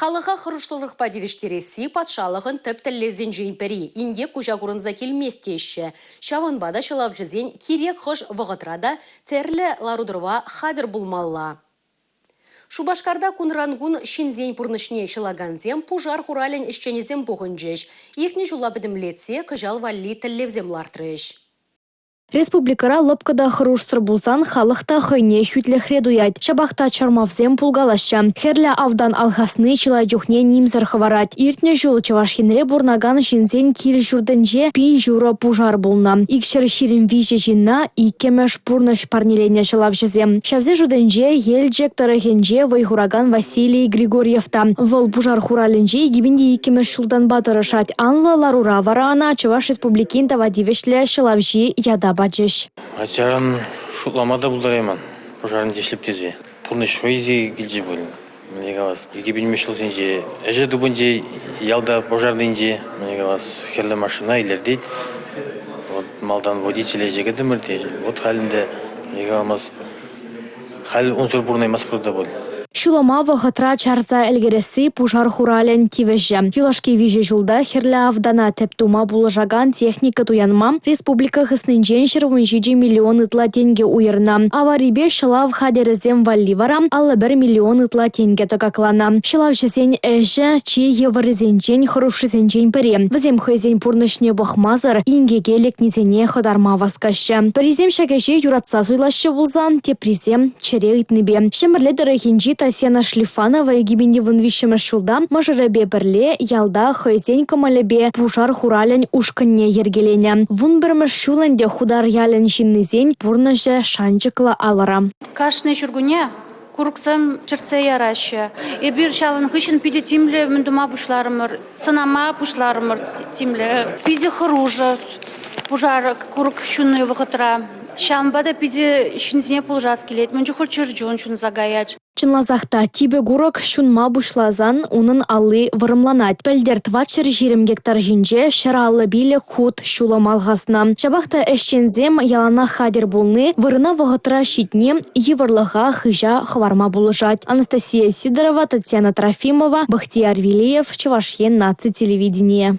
Халыға хұрыштылық падивештересі патшалығын тіптіллезен жейінпері, инге күжағырынза келместеші. Шавынбада шылав жүзен керек қыш вғытрада тәрлі ларудырва хадыр булмалла. Шубашкарда кунрангун шинзен пурнышне шылаганзем пужар хурален ішченезем бұғынжеш. Ихне жула бідімлетсе күжал валли тіллевзем лартрыш. Республикара лопкада хыруштыр булсан халықта хыйне хүтлі дуят. Шабақта чармавзем пулгалаша. Херля авдан алхасны чила жүхне нимзір хварат. Иртне жол чавашхенре бурнаган шинзен кил журденже пин жура пужар булна. Икшер ширин виже жинна иккемеш пурныш парнилене шылав жезем. Шавзе журденже елджек тарахенже вайхураган Василий Григорьевта. Вол пужар хураленже гибинде иккемеш шулдан батырышат. Анла ларура варана Чаваш республикин тавадивешле шылавжи яда бачыш. Ачаран шутламада булдарайман. Пожарын дешлеп тезе. Пурныш вайзи гилджи был. Мне галас. Иги билмешл сенже. Эже дубунже ялда пожарнынже. Мне галас херле машина илердейт. Вот малдан водителя жеге демирде. Вот халинде мне галамас хал унсур бурнаймас бурда был. Шуламава хатра чарза элгереси пужар хурален тивеже. Юлашки виже жулда херля авдана тептума булажаган техника туянма республика хыснынжен шырвынжиджи миллион ытла тенге уйырна. Аварибе шылав хадерезем валливара алла 1 миллион ытла тенге токаклана. Шылав жезен эже чи еварезенжен хырушызенжен пере. Вазем хайзен пурнышне бахмазар ингеге лекнизене хадарма васкашы. Паризем шагежи юратса суйлашы булзан тепризем чере итнебе. Шемерле дырахинжи Татьяна Шлифанова и гибинде вынвищема шулда мажарабе берле ялда хайзен камалебе пужар хурален ушканне ергелене. Вун бірміш шуланде худар ялен жиннезен пурныжа шанчыкла алара. Кашны жүргуне куруксам чырце ярашы. Бир шалын хышын пиде тимле мендума бушларымыр, сынама бушларымыр тимле. Пиде хыружа пужар курук шунны вғытра. Шамбада пиде шинзіне пулжас келет. Мен жүхір чыржун шун загаять. Чынлазақта тибе гурок шунма бушлазан унын аллы вырымланат. Пәлдер твачыр 20 гектар жинже шаралы биле худ шуламалғасна. Чабақта әшчензем ялана хадер болны вырына вғытра щитне еварлыға хыжа хварма булыжат. Анастасия Сидорова, Татьяна Трофимова, Бахтияр Вилиев, Чувашье наци телевидение.